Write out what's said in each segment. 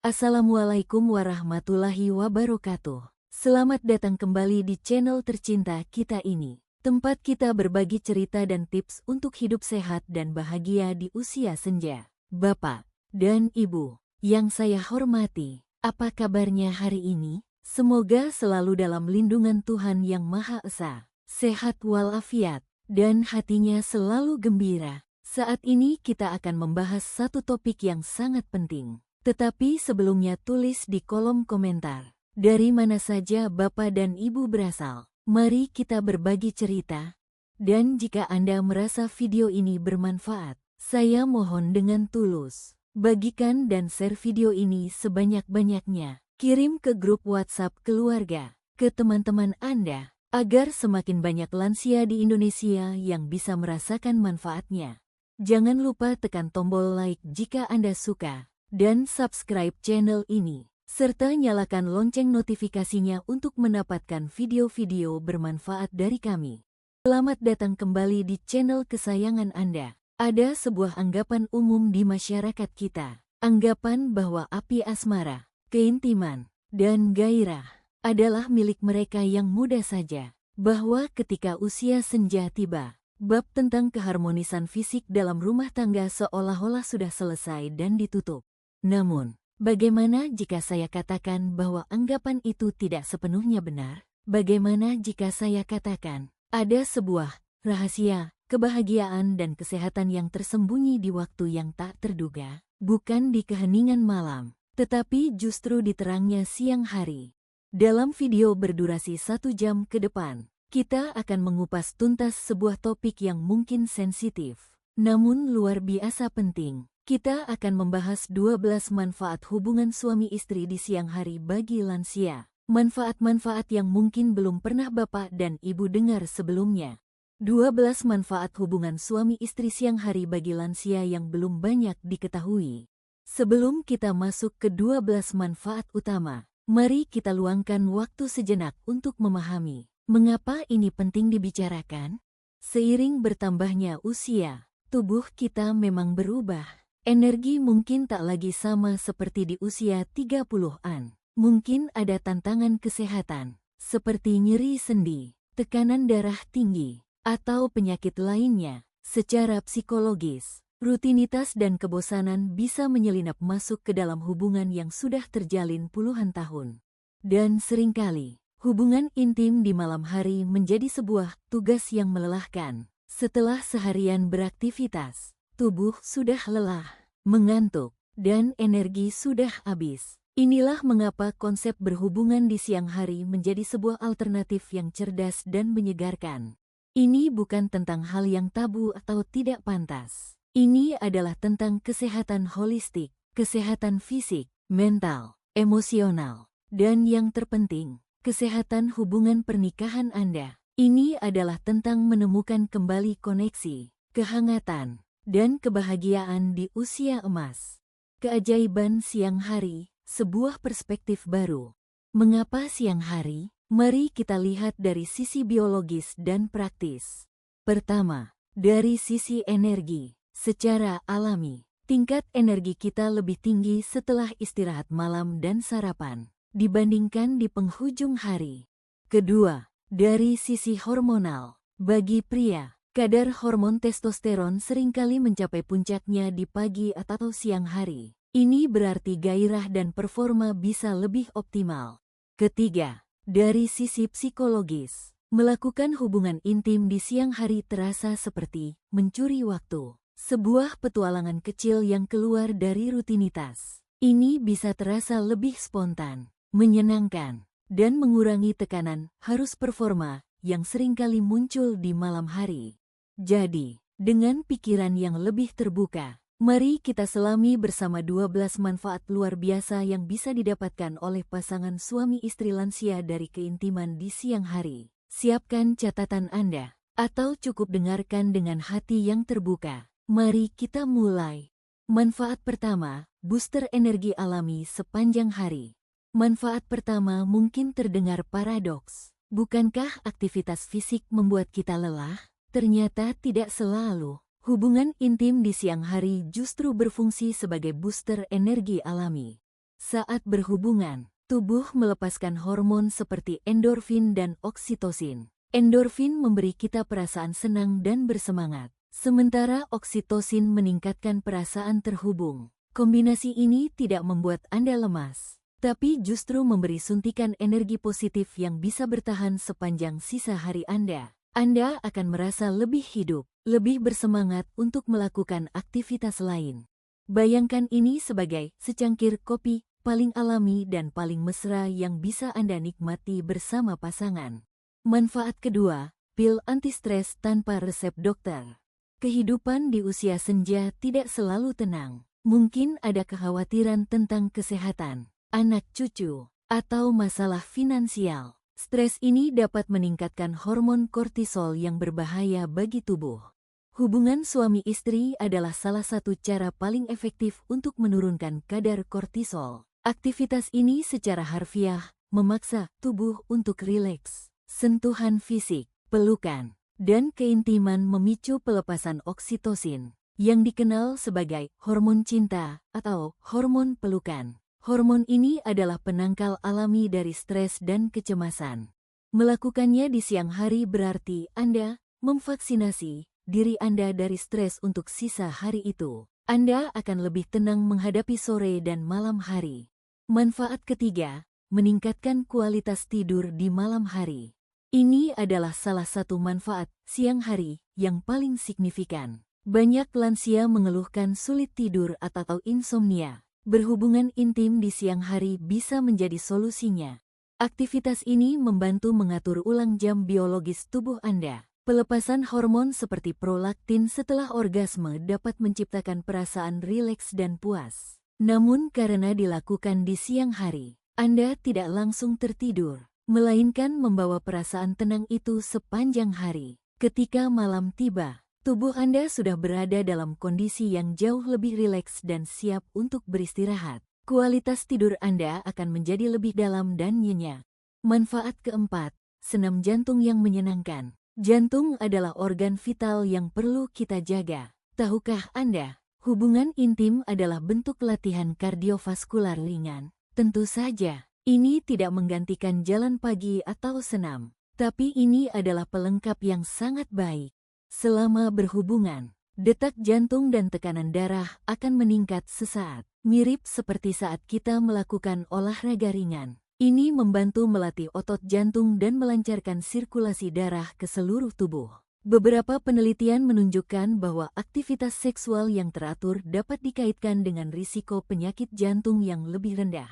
Assalamualaikum warahmatullahi wabarakatuh. Selamat datang kembali di channel tercinta kita ini. Tempat kita berbagi cerita dan tips untuk hidup sehat dan bahagia di usia senja. Bapak dan Ibu yang saya hormati, apa kabarnya hari ini? Semoga selalu dalam lindungan Tuhan Yang Maha Esa, sehat walafiat, dan hatinya selalu gembira. Saat ini kita akan membahas satu topik yang sangat penting. Tetapi sebelumnya tulis di kolom komentar, dari mana saja Bapak dan Ibu berasal. Mari kita berbagi cerita. Dan jika Anda merasa video ini bermanfaat, saya mohon dengan tulus, bagikan dan share video ini sebanyak-banyaknya. Kirim ke grup WhatsApp keluarga, ke teman-teman Anda, agar semakin banyak lansia di Indonesia yang bisa merasakan manfaatnya. Jangan lupa tekan tombol like jika Anda suka, dan subscribe channel ini, serta nyalakan lonceng notifikasinya untuk mendapatkan video-video bermanfaat dari kami. Selamat datang kembali di channel kesayangan Anda. Ada sebuah anggapan umum di masyarakat kita. Anggapan bahwa api asmara, keintiman, dan gairah adalah milik mereka yang muda saja. Bahwa ketika usia senja tiba, bab tentang keharmonisan fisik dalam rumah tangga seolah-olah sudah selesai dan ditutup. Namun, bagaimana jika saya katakan bahwa anggapan itu tidak sepenuhnya benar? Bagaimana jika saya katakan ada sebuah rahasia, kebahagiaan dan kesehatan yang tersembunyi di waktu yang tak terduga, bukan di keheningan malam, tetapi justru di terangnya siang hari? Dalam video berdurasi 1 jam ke depan, kita akan mengupas tuntas sebuah topik yang mungkin sensitif, namun luar biasa penting. Kita akan membahas 12 manfaat hubungan suami istri di siang hari bagi lansia. Manfaat-manfaat yang mungkin belum pernah Bapak dan Ibu dengar sebelumnya. 12 manfaat hubungan suami istri siang hari bagi lansia yang belum banyak diketahui. Sebelum kita masuk ke 12 manfaat utama, mari kita luangkan waktu sejenak untuk memahami mengapa ini penting dibicarakan. Seiring bertambahnya usia, tubuh kita memang berubah. Energi mungkin tak lagi sama seperti di usia 30-an. Mungkin ada tantangan kesehatan, seperti nyeri sendi, tekanan darah tinggi, atau penyakit lainnya. Secara psikologis, rutinitas dan kebosanan bisa menyelinap masuk ke dalam hubungan yang sudah terjalin puluhan tahun. Dan seringkali, hubungan intim di malam hari menjadi sebuah tugas yang melelahkan. Setelah seharian beraktivitas, tubuh sudah lelah, mengantuk, dan energi sudah habis. Inilah mengapa konsep berhubungan di siang hari menjadi sebuah alternatif yang cerdas dan menyegarkan. Ini bukan tentang hal yang tabu atau tidak pantas. Ini adalah tentang kesehatan holistik, kesehatan fisik, mental, emosional, dan yang terpenting, kesehatan hubungan pernikahan Anda. Ini adalah tentang menemukan kembali koneksi, kehangatan, dan kebahagiaan di usia emas. Keajaiban siang hari, sebuah perspektif baru. Mengapa siang hari? Mari kita lihat dari sisi biologis dan praktis. Pertama, dari sisi energi. Secara alami, tingkat energi kita lebih tinggi setelah istirahat malam dan sarapan dibandingkan di penghujung hari. Kedua, dari sisi hormonal. Bagi pria, kadar hormon testosteron seringkali mencapai puncaknya di pagi atau siang hari. Ini berarti gairah dan performa bisa lebih optimal. Ketiga, dari sisi psikologis. Melakukan hubungan intim di siang hari terasa seperti mencuri waktu. Sebuah petualangan kecil yang keluar dari rutinitas. Ini bisa terasa lebih spontan, menyenangkan, dan mengurangi tekanan harus performa yang seringkali muncul di malam hari. Jadi, dengan pikiran yang lebih terbuka, mari kita selami bersama 12 manfaat luar biasa yang bisa didapatkan oleh pasangan suami istri lansia dari keintiman di siang hari. Siapkan catatan Anda, atau cukup dengarkan dengan hati yang terbuka. Mari kita mulai. Manfaat pertama, booster energi alami sepanjang hari. Manfaat pertama mungkin terdengar paradoks. Bukankah aktivitas fisik membuat kita lelah? Ternyata tidak selalu. Hubungan intim di siang hari justru berfungsi sebagai booster energi alami. Saat berhubungan, tubuh melepaskan hormon seperti endorfin dan oksitosin. Endorfin memberi kita perasaan senang dan bersemangat, sementara oksitosin meningkatkan perasaan terhubung. Kombinasi ini tidak membuat Anda lemas, tapi justru memberi suntikan energi positif yang bisa bertahan sepanjang sisa hari Anda. Anda akan merasa lebih hidup, lebih bersemangat untuk melakukan aktivitas lain. Bayangkan ini sebagai secangkir kopi paling alami dan paling mesra yang bisa Anda nikmati bersama pasangan. Manfaat kedua, pil anti-stres tanpa resep dokter. Kehidupan di usia senja tidak selalu tenang. Mungkin ada kekhawatiran tentang kesehatan, anak cucu, atau masalah finansial. Stres ini dapat meningkatkan hormon kortisol yang berbahaya bagi tubuh. Hubungan suami istri adalah salah satu cara paling efektif untuk menurunkan kadar kortisol. Aktivitas ini secara harfiah memaksa tubuh untuk rileks. Sentuhan fisik, pelukan, dan keintiman memicu pelepasan oksitosin, yang dikenal sebagai hormon cinta atau hormon pelukan. Hormon ini adalah penangkal alami dari stres dan kecemasan. Melakukannya di siang hari berarti Anda memvaksinasi diri Anda dari stres untuk sisa hari itu. Anda akan lebih tenang menghadapi sore dan malam hari. Manfaat ketiga, meningkatkan kualitas tidur di malam hari. Ini adalah salah satu manfaat siang hari yang paling signifikan. Banyak lansia mengeluhkan sulit tidur atau insomnia. Berhubungan intim di siang hari bisa menjadi solusinya. Aktivitas ini membantu mengatur ulang jam biologis tubuh Anda. Pelepasan hormon seperti prolaktin setelah orgasme dapat menciptakan perasaan rileks dan puas. Namun karena dilakukan di siang hari, Anda tidak langsung tertidur, melainkan membawa perasaan tenang itu sepanjang hari. Ketika malam tiba, tubuh Anda sudah berada dalam kondisi yang jauh lebih rileks dan siap untuk beristirahat. Kualitas tidur Anda akan menjadi lebih dalam dan nyenyak. Manfaat keempat, senam jantung yang menyenangkan. Jantung adalah organ vital yang perlu kita jaga. Tahukah Anda, hubungan intim adalah bentuk latihan kardiovaskular ringan? Tentu saja, ini tidak menggantikan jalan pagi atau senam, tapi ini adalah pelengkap yang sangat baik. Selama berhubungan, detak jantung dan tekanan darah akan meningkat sesaat, mirip seperti saat kita melakukan olahraga ringan. Ini membantu melatih otot jantung dan melancarkan sirkulasi darah ke seluruh tubuh. Beberapa penelitian menunjukkan bahwa aktivitas seksual yang teratur dapat dikaitkan dengan risiko penyakit jantung yang lebih rendah.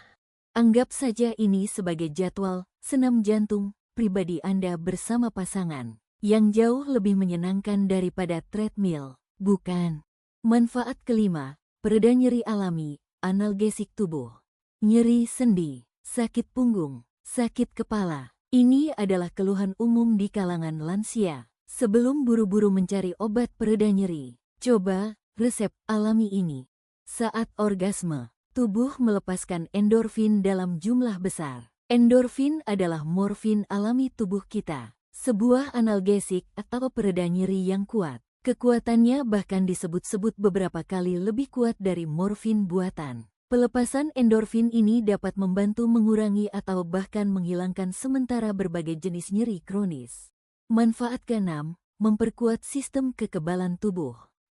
Anggap saja ini sebagai jadwal senam jantung pribadi Anda bersama pasangan, yang jauh lebih menyenangkan daripada treadmill, bukan? Manfaat kelima, pereda nyeri alami, analgesik tubuh. Nyeri sendi, sakit punggung, sakit kepala. Ini adalah keluhan umum di kalangan lansia. Sebelum buru-buru mencari obat pereda nyeri, coba resep alami ini. Saat orgasme, tubuh melepaskan endorfin dalam jumlah besar. Endorfin adalah morfin alami tubuh kita, sebuah analgesik atau pereda nyeri yang kuat. Kekuatannya bahkan disebut-sebut beberapa kali lebih kuat dari morfin buatan. Pelepasan endorfin ini dapat membantu mengurangi atau bahkan menghilangkan sementara berbagai jenis nyeri kronis. Manfaat keenam, memperkuat sistem kekebalan tubuh.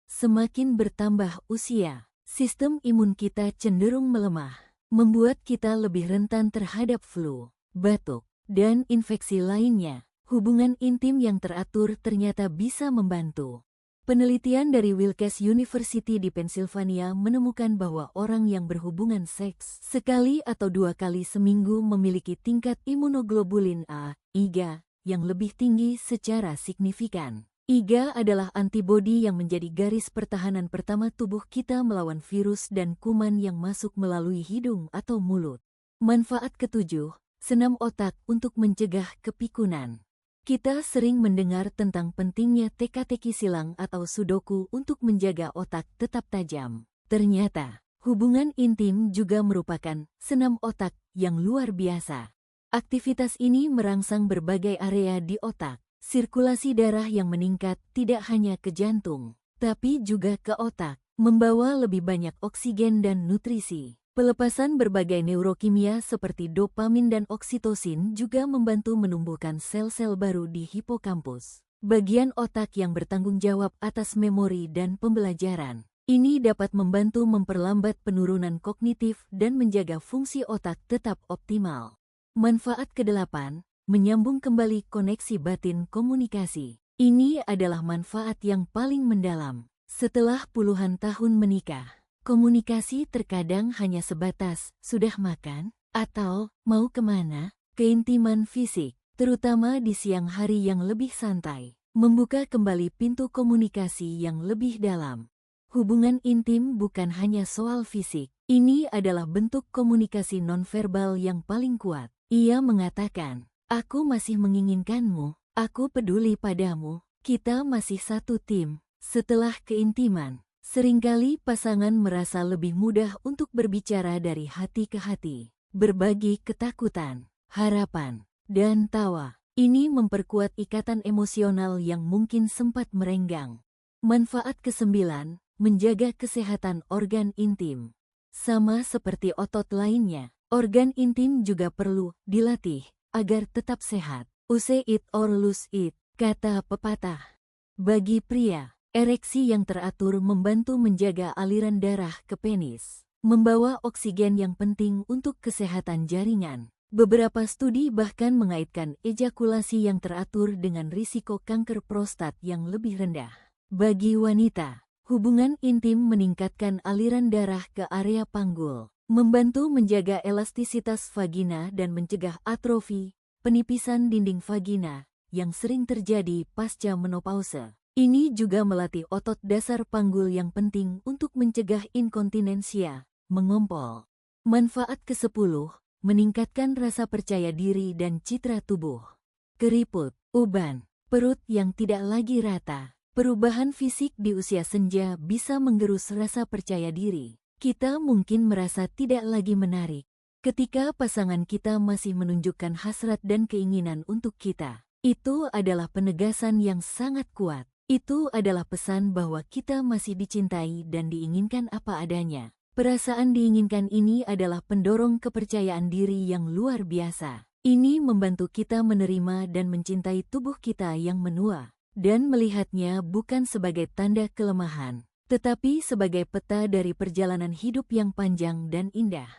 Semakin bertambah usia, sistem imun kita cenderung melemah, membuat kita lebih rentan terhadap flu, batuk, dan infeksi lainnya. Hubungan intim yang teratur ternyata bisa membantu. Penelitian dari Wilkes University di Pennsylvania menemukan bahwa orang yang berhubungan seks sekali atau 2 kali seminggu memiliki tingkat imunoglobulin A, IgA, yang lebih tinggi secara signifikan. IgA adalah antibodi yang menjadi garis pertahanan pertama tubuh kita melawan virus dan kuman yang masuk melalui hidung atau mulut. Manfaat ketujuh, senam otak untuk mencegah kepikunan. Kita sering mendengar tentang pentingnya teka-teki silang atau sudoku untuk menjaga otak tetap tajam. Ternyata, hubungan intim juga merupakan senam otak yang luar biasa. Aktivitas ini merangsang berbagai area di otak. Sirkulasi darah yang meningkat tidak hanya ke jantung, tapi juga ke otak, membawa lebih banyak oksigen dan nutrisi. Pelepasan berbagai neurokimia seperti dopamin dan oksitosin juga membantu menumbuhkan sel-sel baru di hipokampus, bagian otak yang bertanggung jawab atas memori dan pembelajaran. Ini dapat membantu memperlambat penurunan kognitif dan menjaga fungsi otak tetap optimal. Manfaat ke-8, menyambung kembali koneksi batin komunikasi. Ini adalah manfaat yang paling mendalam. Setelah puluhan tahun menikah, komunikasi terkadang hanya sebatas, "Sudah makan?" atau "Mau kemana?" Keintiman fisik, terutama di siang hari yang lebih santai, membuka kembali pintu komunikasi yang lebih dalam. Hubungan intim bukan hanya soal fisik, ini adalah bentuk komunikasi nonverbal yang paling kuat. Ia mengatakan, "Aku masih menginginkanmu, aku peduli padamu, kita masih satu tim." Setelah keintiman, seringkali pasangan merasa lebih mudah untuk berbicara dari hati ke hati, berbagi ketakutan, harapan, dan tawa. Ini memperkuat ikatan emosional yang mungkin sempat merenggang. Manfaat ke-9, menjaga kesehatan organ intim. Sama seperti otot lainnya, organ intim juga perlu dilatih agar tetap sehat. Use it or lose it, kata pepatah. Bagi pria, ereksi yang teratur membantu menjaga aliran darah ke penis, membawa oksigen yang penting untuk kesehatan jaringan. Beberapa studi bahkan mengaitkan ejakulasi yang teratur dengan risiko kanker prostat yang lebih rendah. Bagi wanita, hubungan intim meningkatkan aliran darah ke area panggul, membantu menjaga elastisitas vagina dan mencegah atrofi, penipisan dinding vagina, yang sering terjadi pasca menopause. Ini juga melatih otot dasar panggul yang penting untuk mencegah inkontinensia, mengompol. Manfaat ke-10, meningkatkan rasa percaya diri dan citra tubuh. Keriput, uban, perut yang tidak lagi rata. Perubahan fisik di usia senja bisa menggerus rasa percaya diri. Kita mungkin merasa tidak lagi menarik ketika pasangan kita masih menunjukkan hasrat dan keinginan untuk kita. Itu adalah penegasan yang sangat kuat. Itu adalah pesan bahwa kita masih dicintai dan diinginkan apa adanya. Perasaan diinginkan ini adalah pendorong kepercayaan diri yang luar biasa. Ini membantu kita menerima dan mencintai tubuh kita yang menua, dan melihatnya bukan sebagai tanda kelemahan, tetapi sebagai peta dari perjalanan hidup yang panjang dan indah.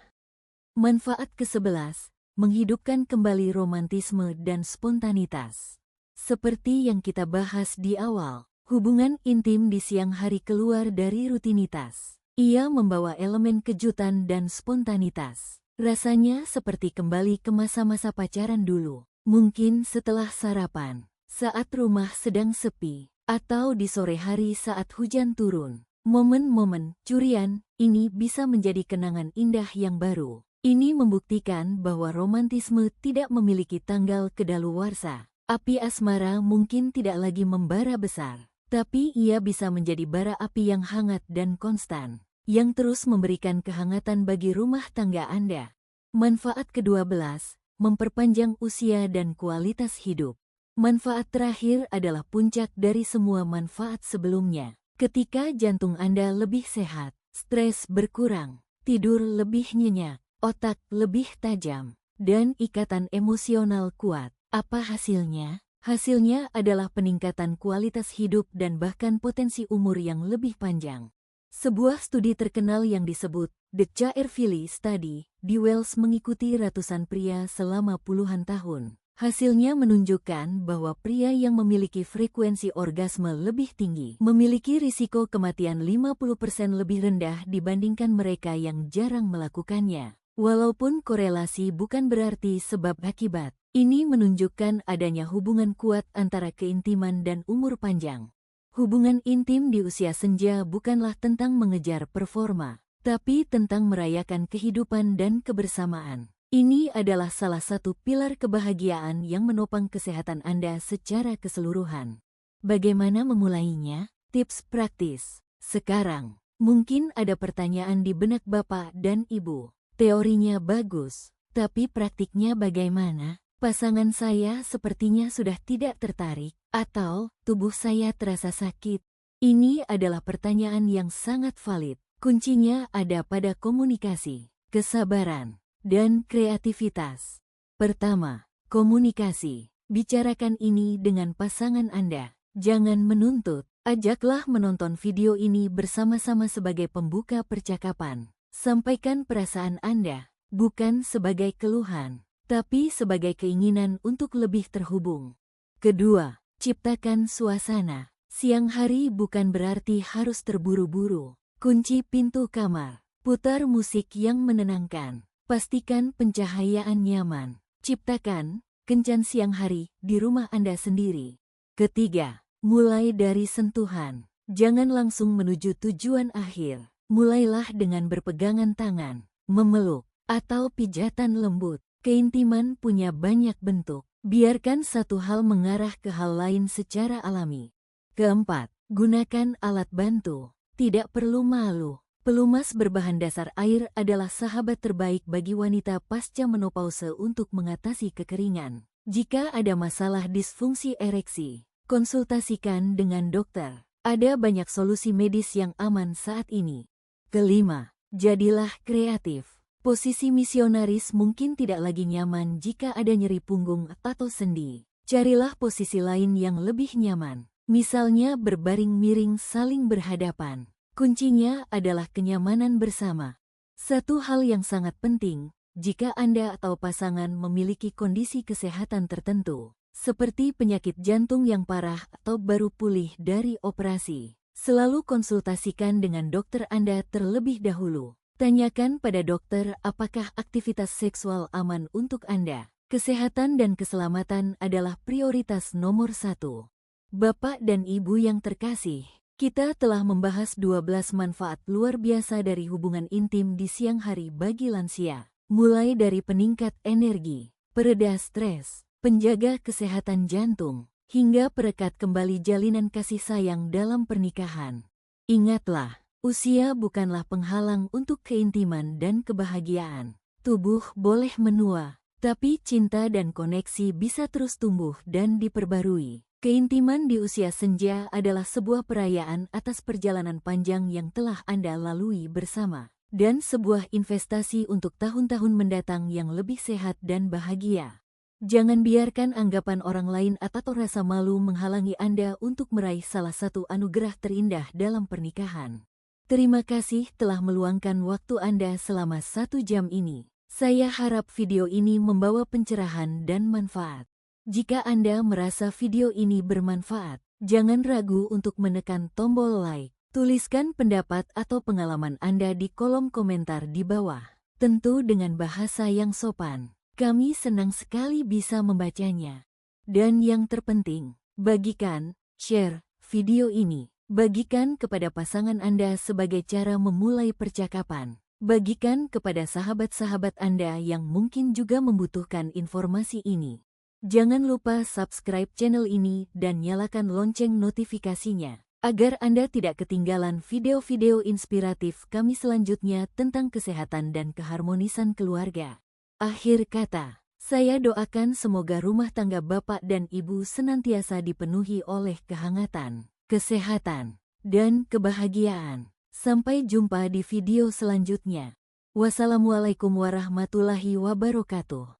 Manfaat ke-11, menghidupkan kembali romantisme dan spontanitas. Seperti yang kita bahas di awal, hubungan intim di siang hari keluar dari rutinitas. Ia membawa elemen kejutan dan spontanitas. Rasanya seperti kembali ke masa-masa pacaran dulu. Mungkin setelah sarapan, saat rumah sedang sepi, atau di sore hari saat hujan turun. Momen-momen curian ini bisa menjadi kenangan indah yang baru. Ini membuktikan bahwa romantisme tidak memiliki tanggal kedaluwarsa. Api asmara mungkin tidak lagi membara besar, tapi ia bisa menjadi bara api yang hangat dan konstan, yang terus memberikan kehangatan bagi rumah tangga Anda. Manfaat ke-12, memperpanjang usia dan kualitas hidup. Manfaat terakhir adalah puncak dari semua manfaat sebelumnya. Ketika jantung Anda lebih sehat, stres berkurang, tidur lebih nyenyak, otak lebih tajam, dan ikatan emosional kuat. Apa hasilnya? Hasilnya adalah peningkatan kualitas hidup dan bahkan potensi umur yang lebih panjang. Sebuah studi terkenal yang disebut The Caerphilly Study di Wales mengikuti ratusan pria selama puluhan tahun. Hasilnya menunjukkan bahwa pria yang memiliki frekuensi orgasme lebih tinggi memiliki risiko kematian 50% lebih rendah dibandingkan mereka yang jarang melakukannya. Walaupun korelasi bukan berarti sebab akibat, ini menunjukkan adanya hubungan kuat antara keintiman dan umur panjang. Hubungan intim di usia senja bukanlah tentang mengejar performa, tapi tentang merayakan kehidupan dan kebersamaan. Ini adalah salah satu pilar kebahagiaan yang menopang kesehatan Anda secara keseluruhan. Bagaimana memulainya? Tips praktis. Sekarang, mungkin ada pertanyaan di benak Bapak dan Ibu. Teorinya bagus, tapi praktiknya bagaimana? Pasangan saya sepertinya sudah tidak tertarik, atau tubuh saya terasa sakit. Ini adalah pertanyaan yang sangat valid. Kuncinya ada pada komunikasi. kesabaran, dan kreativitas. Pertama, komunikasi. Bicarakan ini dengan pasangan Anda. Jangan menuntut. Ajaklah menonton video ini bersama-sama sebagai pembuka percakapan. Sampaikan perasaan Anda, bukan sebagai keluhan, tapi sebagai keinginan untuk lebih terhubung. Kedua, ciptakan suasana. Siang hari bukan berarti harus terburu-buru. Kunci pintu kamar. Putar musik yang menenangkan. Pastikan pencahayaan nyaman. Ciptakan kencan siang hari di rumah Anda sendiri. Ketiga, mulai dari sentuhan. Jangan langsung menuju tujuan akhir. Mulailah dengan berpegangan tangan, memeluk, atau pijatan lembut. Keintiman punya banyak bentuk. Biarkan satu hal mengarah ke hal lain secara alami. Keempat, gunakan alat bantu. Tidak perlu malu. Pelumas berbahan dasar air adalah sahabat terbaik bagi wanita pasca menopause untuk mengatasi kekeringan. Jika ada masalah disfungsi ereksi, konsultasikan dengan dokter. Ada banyak solusi medis yang aman saat ini. Kelima, jadilah kreatif. Posisi misionaris mungkin tidak lagi nyaman jika ada nyeri punggung atau sendi. Carilah posisi lain yang lebih nyaman. Misalnya berbaring miring saling berhadapan. Kuncinya adalah kenyamanan bersama. Satu hal yang sangat penting, jika Anda atau pasangan memiliki kondisi kesehatan tertentu, seperti penyakit jantung yang parah atau baru pulih dari operasi, selalu konsultasikan dengan dokter Anda terlebih dahulu. Tanyakan pada dokter apakah aktivitas seksual aman untuk Anda. Kesehatan dan keselamatan adalah prioritas nomor 1. Bapak dan Ibu yang terkasih, kita telah membahas 12 manfaat luar biasa dari hubungan intim di siang hari bagi lansia. Mulai dari peningkat energi, pereda stres, penjaga kesehatan jantung, hingga perekat kembali jalinan kasih sayang dalam pernikahan. Ingatlah, usia bukanlah penghalang untuk keintiman dan kebahagiaan. Tubuh boleh menua, tapi cinta dan koneksi bisa terus tumbuh dan diperbarui. Keintiman di usia senja adalah sebuah perayaan atas perjalanan panjang yang telah Anda lalui bersama, dan sebuah investasi untuk tahun-tahun mendatang yang lebih sehat dan bahagia. Jangan biarkan anggapan orang lain atau rasa malu menghalangi Anda untuk meraih salah satu anugerah terindah dalam pernikahan. Terima kasih telah meluangkan waktu Anda selama 1 jam ini. Saya harap video ini membawa pencerahan dan manfaat. Jika Anda merasa video ini bermanfaat, jangan ragu untuk menekan tombol like. Tuliskan pendapat atau pengalaman Anda di kolom komentar di bawah. Tentu dengan bahasa yang sopan. Kami senang sekali bisa membacanya. Dan yang terpenting, bagikan, share video ini. Bagikan kepada pasangan Anda sebagai cara memulai percakapan. Bagikan kepada sahabat-sahabat Anda yang mungkin juga membutuhkan informasi ini. Jangan lupa subscribe channel ini dan nyalakan lonceng notifikasinya, agar Anda tidak ketinggalan video-video inspiratif kami selanjutnya tentang kesehatan dan keharmonisan keluarga. Akhir kata, saya doakan semoga rumah tangga Bapak dan Ibu senantiasa dipenuhi oleh kehangatan, kesehatan, dan kebahagiaan. Sampai jumpa di video selanjutnya. Wassalamualaikum warahmatullahi wabarakatuh.